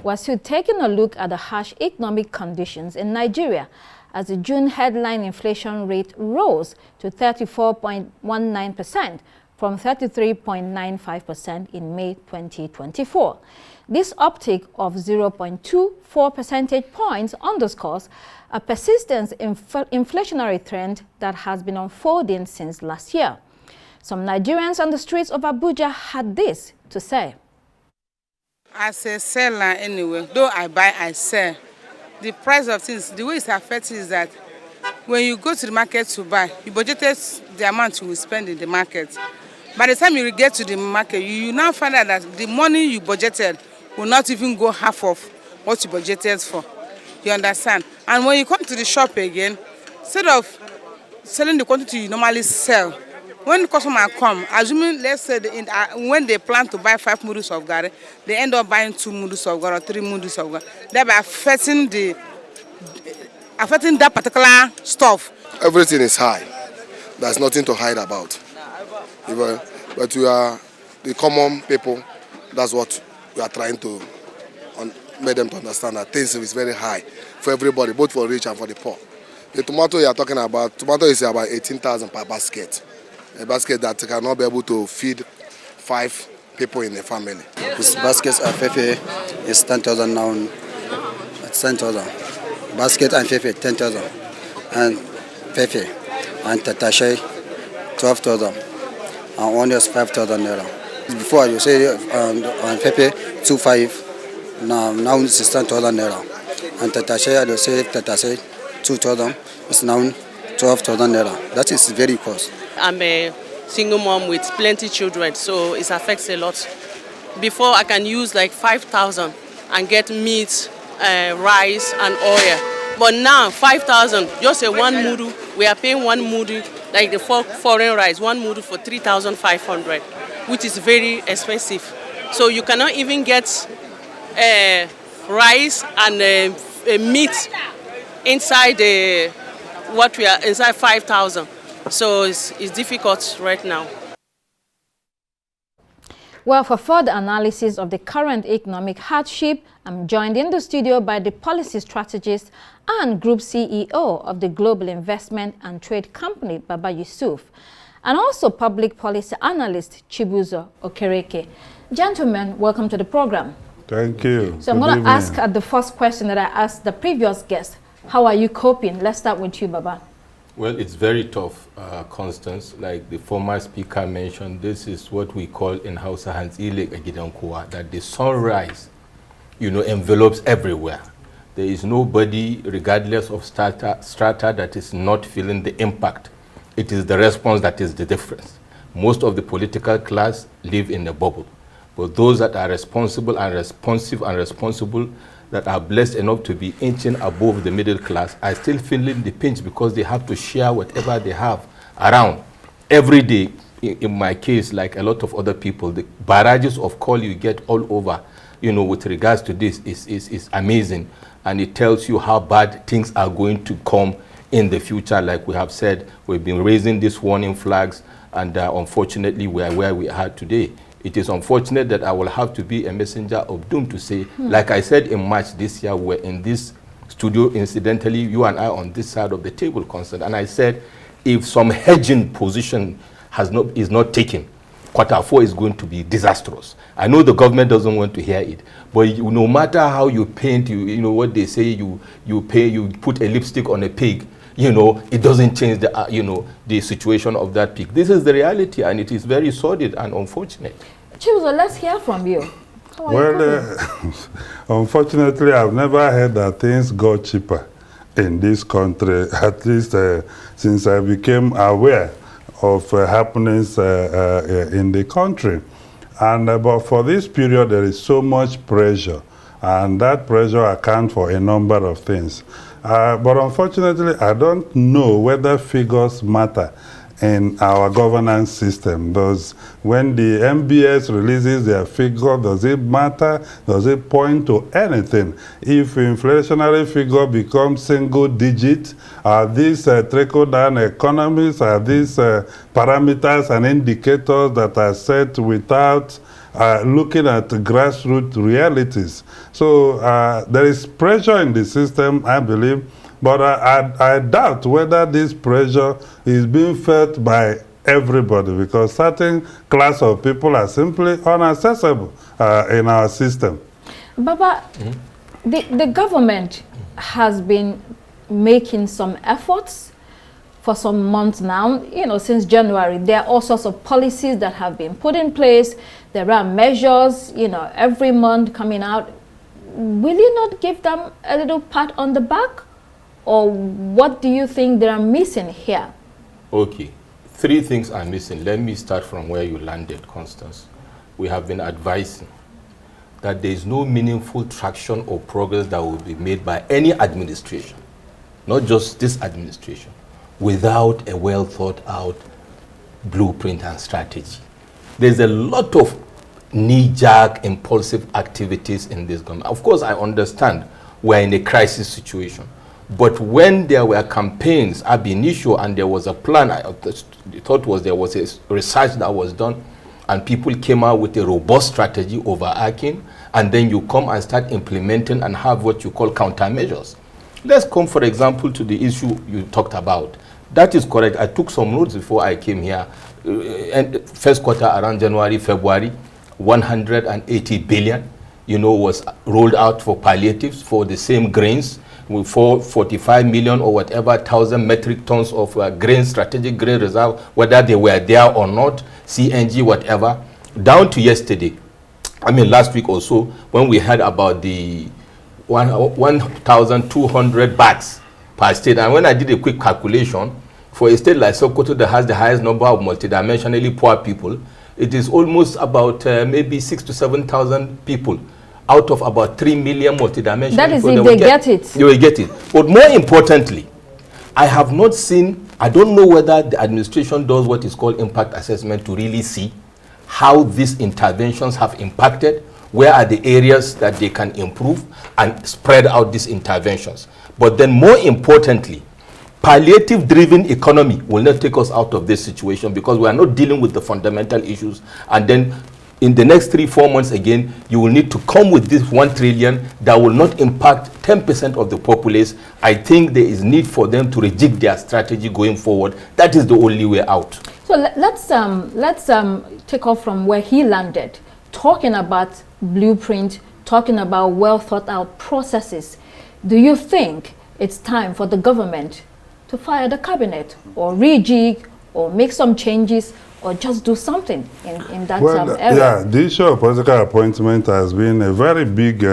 We're still taking a look at the harsh economic conditions in Nigeria as the June headline inflation rate rose to 34.19% from 33.95% in May 2024. This uptick of 0.24 percentage points underscores a persistent inflationary trend that has been unfolding since last year. Some Nigerians on the streets of Abuja had this to say. As a seller anyway, though I buy, I sell. The price of things, the way it's affected is that when you go to the market to buy, you budgeted the amount you will spend in the market. By the time you get to the market, you now find out that the money you budgeted will not even go half of what you budgeted for. You understand? And when you come to the shop again, instead of selling the quantity you normally sell, when the customer come, assuming, let's say, when they plan to buy 5 mudus of garri, they end up buying 2 mudus of garri or 3 mudus of garri, thereby affecting that particular stuff. Everything is high. There's nothing to hide about. But we are the common people. That's what we are trying to make them to understand, that things is very high for everybody, both for rich and for the poor. The tomato you are talking about, tomato is about 18,000 per basket. A basket that cannot be able to feed 5 people in a family. This baskets of fefe is 10,000 now. It's 10,000. Basket and fefe 10,000. And fefe and tatashe 12,000. And onions 5,000 naira. Before you say on fefe 2,500. Now it's 10,000 naira. And tatashe, you say tatashe 2,000. It's now 12,000 naira. That is very cost. I'm a single mom with plenty children, so it affects a lot. Before I can use like 5,000 and get meat, rice and oil. But now 5,000, just a 1 mudu, we are paying 1 mudu, like the foreign rice, 1 mudu for 3,500, which is very expensive. So you cannot even get rice and meat inside inside 5,000. So it's difficult right now. Well, for further analysis of the current economic hardship, I'm joined in the studio by the policy strategist and group CEO of the global investment and trade company, Baba Yusuf, and also public policy analyst, Chibuzor Okereke. Gentlemen, welcome to the program. Thank you. So I'm going to ask the first question that I asked the previous guest. How are you coping? Let's start with you, Baba. Well, it's very tough, Constance. Like the former speaker mentioned, this is what we call in Hausa that the sunrise, envelops everywhere. There is nobody, regardless of strata, that is not feeling the impact. It is the response that is the difference. Most of the political class live in a bubble. But those that are responsible and responsive and responsible, that are blessed enough to be inching above the middle class, are still feeling the pinch because they have to share whatever they have around. Every day, in my case, like a lot of other people, the barrages of call you get all over, with regards to this is amazing. And it tells you how bad things are going to come in the future. Like we have said, we've been raising these warning flags, and unfortunately, we are where we are today. It is unfortunate that I will have to be a messenger of doom to say, like I said in March this year, we're in this studio, incidentally, you and I on this side of the table, Constant, and I said, if some hedging position is not taken, Q4 is going to be disastrous. I know the government doesn't want to hear it, but no matter how you paint, what they say, you put a lipstick on a pig, it doesn't change the, the situation of that pig. This is the reality, and it is very sordid and unfortunate. Chibuzor, let's hear from you. Well, unfortunately, I've never heard that things got cheaper in this country, at least since I became aware of happenings in the country. And but for this period, there is so much pressure, and that pressure accounts for a number of things. But unfortunately, I don't know whether figures matter in our governance system. When the MBS releases their figure, does it matter? Does it point to anything? If inflationary figure becomes single digit, are these trickle-down economies? Are these parameters and indicators that are set without looking at grassroots realities? So there is pressure in the system, I believe, but I doubt whether this pressure is being felt by everybody, because certain class of people are simply inaccessible in our system. Baba, the government has been making some efforts for some months now, since January. There are all sorts of policies that have been put in place. There are measures, every month coming out. Will you not give them a little pat on the back? Or what do you think they are missing here? Okay, 3 things are missing. Let me start from where you landed, Constance. We have been advising that there is no meaningful traction or progress that will be made by any administration, not just this administration, without a well thought out blueprint and strategy. There's a lot of knee-jerk, impulsive activities in this government. Of course, I understand we're in a crisis situation. But when there were campaigns ab initio and there was a plan, the thought was there was a research that was done and people came out with a robust strategy overarching, and then you come and start implementing and have what you call countermeasures. Let's come, for example, to the issue you talked about. That is correct. I took some notes before I came here. And first quarter around January, February, 180 billion, was rolled out for palliatives for the same grains, for 45 million or whatever 1,000 metric tons of grain, strategic grain reserve, whether they were there or not, CNG, whatever, down to yesterday. Last week or so, when we heard about the 1,200 bags per state. And when I did a quick calculation, for a state like Sokoto that has the highest number of multidimensionally poor people, it is almost about maybe 6,000 to 7,000 people out of about 3 million multidimensional that is people. If they get it. You will get it. But more importantly, I have not seen, I don't know whether the administration does what is called impact assessment to really see how these interventions have impacted, where are the areas that they can improve and spread out these interventions. But then more importantly, palliative-driven economy will not take us out of this situation, because we are not dealing with the fundamental issues. And then in the next 3-4 months again, you will need to come with this 1 trillion that will not impact 10% of the populace. I think there is need for them to rejig their strategy going forward. That is the only way out. So let's take off from where he landed, talking about blueprint, talking about well thought out processes. Do you think it's time for the government to fire the cabinet, or rejig, or make some changes, or just do something in that area? Yeah, the issue of political appointment has been a very big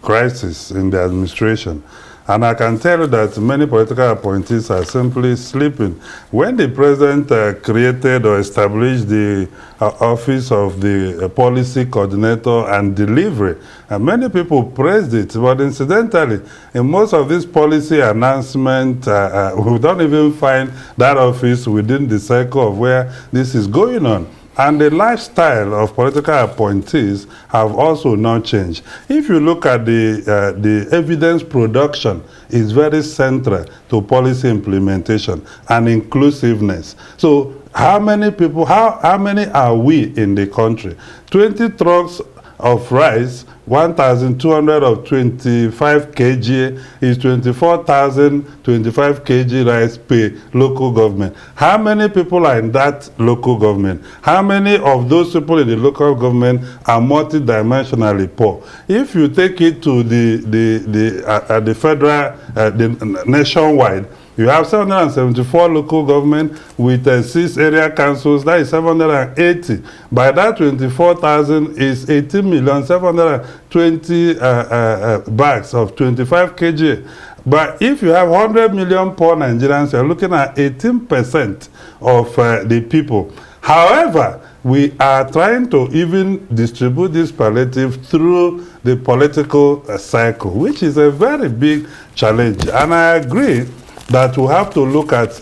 crisis in the administration. And I can tell you that many political appointees are simply sleeping. When the president created or established the office of the policy coordinator and delivery, many people praised it. But incidentally, in most of these policy announcements, we don't even find that office within the circle of where this is going on. And the lifestyle of political appointees have also not changed. If you look at the evidence production, is very central to policy implementation and inclusiveness. So how many people, how many are we in the country? 20 trucks of rice, 1,200 of 25 kg is 24,025 kg rice per local government. How many people are in that local government? How many of those people in the local government are multidimensionally poor? If you take it to the federal, the nationwide, you have 774 local government with 6 area councils. That is 780. By that, 24,000 is 18,720,000 bags of 25 kg. But if you have 100 million poor Nigerians, you're looking at 18% of the people. However, we are trying to even distribute this palliative through the political cycle, which is a very big challenge. And I agree that we have to look at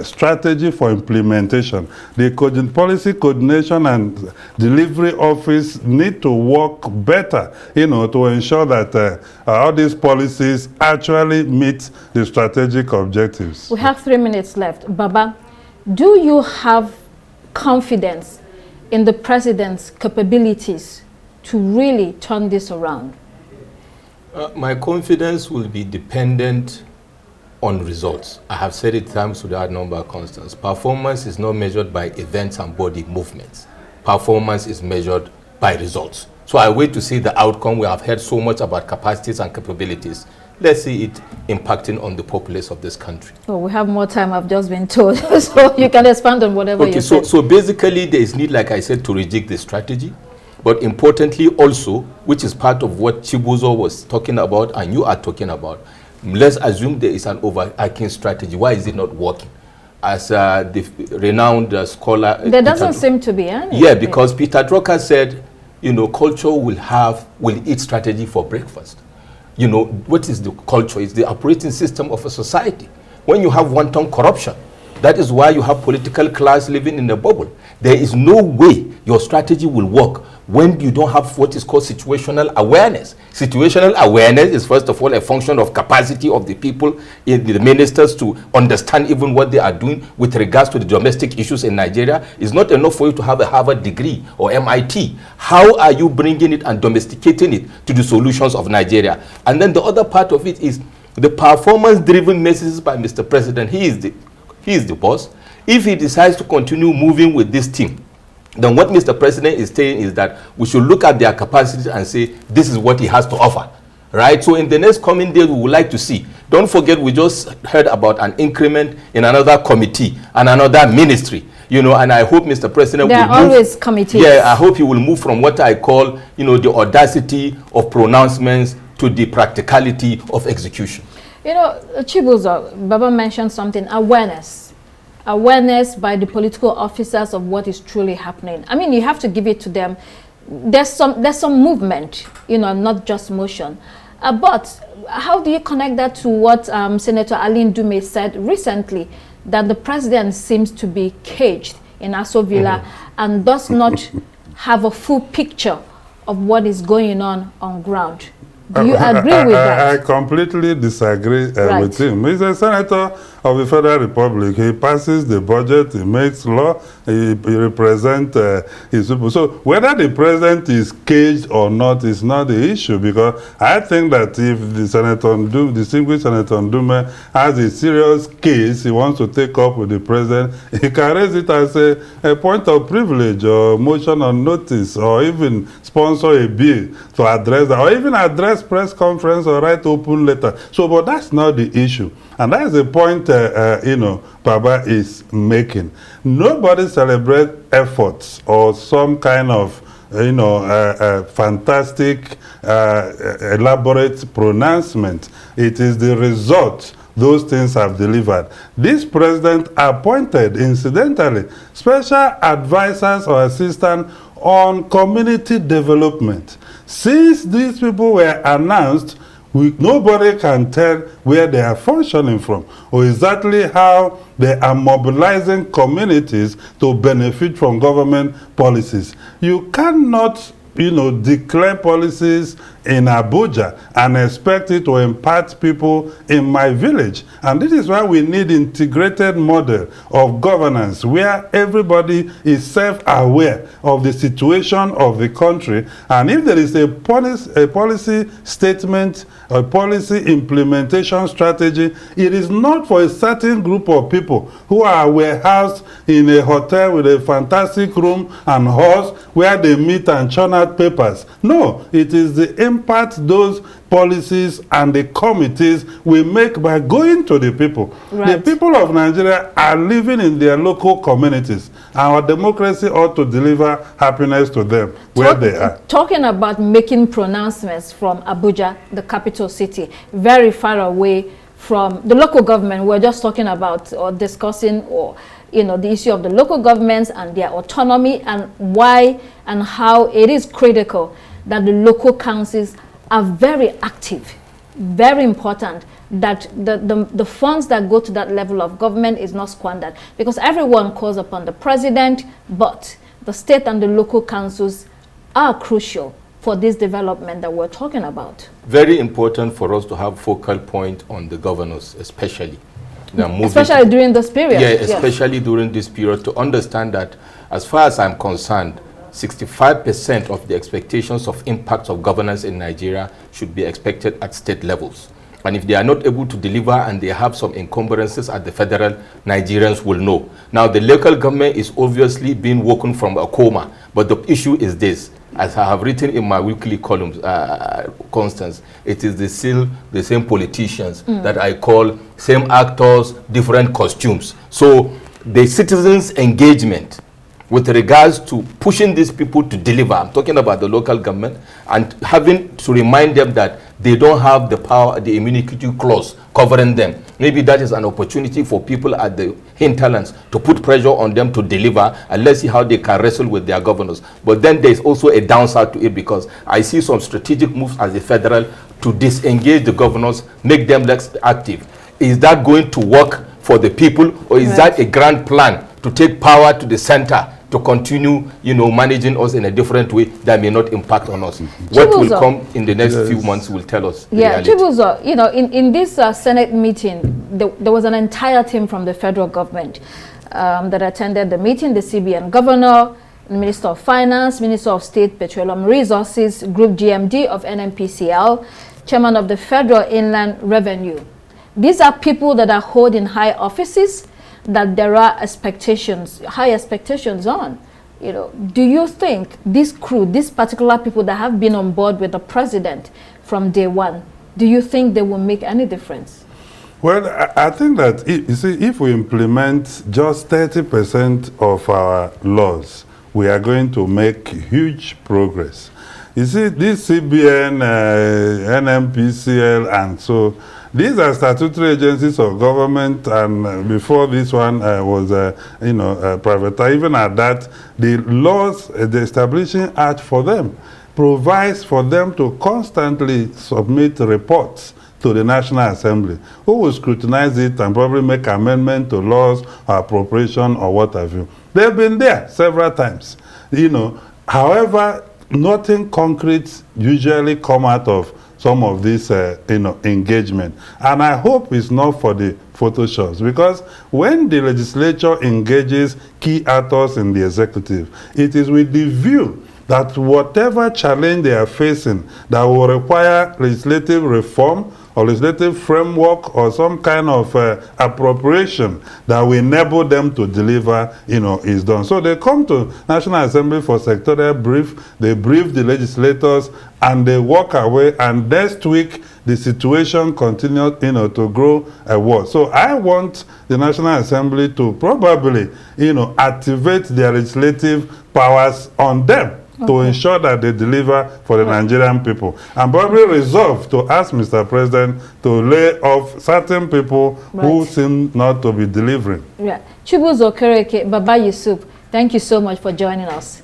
strategy for implementation. The policy coordination and delivery office need to work better, to ensure that all these policies actually meet the strategic objectives. We have 3 minutes left. Baba, do you have confidence in the president's capabilities to really turn this around? My confidence will be dependent on results. I have said it times without number of constants. Performance is not measured by events and body movements. Performance is measured by results. So I wait to see the outcome. We have heard so much about capacities and capabilities. Let's see it impacting on the populace of this country. Oh, we have more time, I've just been told. So you can expand on whatever you said. So basically there is need, like I said, to rejig the strategy. But importantly also, which is part of what Chibuzor was talking about and you are talking about, let's assume there is an overarching strategy. Why is it not working? As the renowned scholar... There doesn't seem to be any. Yeah, because Peter Drucker said, culture will eat strategy for breakfast. What is the culture? It's the operating system of a society. When you have wanton corruption, that is why you have political class living in a bubble. There is no way your strategy will work when you don't have what is called situational awareness. Situational awareness is first of all a function of capacity of the people, the ministers, to understand even what they are doing with regards to the domestic issues in Nigeria. It's not enough for you to have a Harvard degree or MIT. How are you bringing it and domesticating it to the solutions of Nigeria? And then the other part of it is the performance-driven messages by Mr. President. He is the boss. If he decides to continue moving with this team, then what Mr. President is saying is that we should look at their capacity and say, this is what he has to offer, right? So in the next coming days, we would like to see. Don't forget, we just heard about an increment in another committee and another ministry, and I hope Mr. President will move. There are always committees. Yeah, I hope he will move from what I call, the audacity of pronouncements to the practicality of execution. Chibuzor, Baba mentioned something, awareness by the political officers of what is truly happening. I mean, you have to give it to them. There's some movement, not just motion. But how do you connect that to what Senator Aline Dume said recently, that the president seems to be caged in Aso Villa and does not have a full picture of what is going on ground? Do you agree with that? I completely disagree with him. He's a senator of the Federal Republic. He passes the budget, he makes law, he represents his people. So whether the president is caged or not is not the issue, because I think that if the distinguished Senator Ndume has a serious case he wants to take up with the president, he can raise it as a point of privilege or motion on notice, or even sponsor a bill to address that, or even address press conference or write open letter. So, but that's not the issue. And that's the point, Baba is making. Nobody celebrates efforts or some kind of, fantastic, elaborate pronouncement. It is the result those things have delivered. This president appointed, incidentally, special advisors or assistants on community development. Since these people were announced, nobody can tell where they are functioning from or exactly how they are mobilizing communities to benefit from government policies. You cannot declare policies in Abuja and expect it to impact people in my village. And this is why we need integrated model of governance where everybody is self-aware of the situation of the country. And if there is a policy statement, a policy implementation strategy, it is not for a certain group of people who are warehoused in a hotel with a fantastic room and horse where they meet and churn out papers. No, it is the impact those policies and the committees we make by going to the people. Right. The people of Nigeria are living in their local communities. Our democracy ought to deliver happiness to them where they are. Talking about making pronouncements from Abuja, the capital city, very far away from the local government. We're just talking about or discussing the issue of the local governments and their autonomy, and why and how it is critical that the local councils are very active, very important, that the funds that go to that level of government is not squandered? Because everyone calls upon the president, but the state and the local councils are crucial for this development that we're talking about. Very important for us to have focal point on the governors, especially. Especially during this period. Yeah, especially during this period, to understand that, as far as I'm concerned, 65% of the expectations of impacts of governance in Nigeria should be expected at state levels. And if they are not able to deliver and they have some encumbrances at the federal, Nigerians will know. Now, the local government is obviously being woken from a coma, but the issue is this. As I have written in my weekly columns, Constance, it is the same politicians that I call same actors, different costumes. So the citizens' engagement with regards to pushing these people to deliver, I'm talking about the local government, and having to remind them that they don't have the power, the immunity clause covering them. Maybe that is an opportunity for people at the hinterlands to put pressure on them to deliver, and let's see how they can wrestle with their governors. But then there's also a downside to it, because I see some strategic moves as the federal to disengage the governors, make them less active. Is that going to work for the people, or is that a grand plan to take power to the center to continue, managing us in a different way that may not impact on us? What will come in the next few months will tell us. Yeah, Chibuzor, in this Senate meeting, there was an entire team from the federal government that attended the meeting: the CBN governor, Minister of Finance, Minister of State Petroleum Resources, Group GMD of NNPCL, Chairman of the Federal Inland Revenue. These are people that are holding high offices, that there are high expectations on. Do you think this crew, these particular people that have been on board with the president from day one, do you think they will make any difference? Well, I think that, if we implement just 30% of our laws, we are going to make huge progress. You see, this CBN, NNPCL, and so, these are statutory agencies of government, and before this one was, private. Even at that, the laws, the establishing act for them, provides for them to constantly submit reports to the National Assembly, who will scrutinize it and probably make amendment to laws or appropriation or what have you. They've been there several times. However, nothing concrete usually come out of some of this engagement, and I hope it's not for the photoshops, because when the legislature engages key actors in the executive, it is with the view that whatever challenge they are facing that will require legislative reform or legislative framework or some kind of appropriation that will enable them to deliver, is done. So they come to National Assembly for sectorial brief, they brief the legislators, and they walk away, and next week the situation continues, to grow worse. So I want the National Assembly to probably, activate their legislative powers on them, to ensure that they deliver for the Nigerian people, and probably resolve to ask Mr. President to lay off certain people who seem not to be delivering. Yeah. Chibuzor, Okereke, Baba Yusuf, thank you so much for joining us.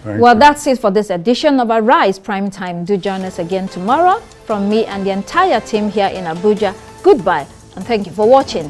Well, that's it for this edition of Arise Prime Time. Do join us again tomorrow. From me and the entire team here in Abuja, goodbye, and thank you for watching.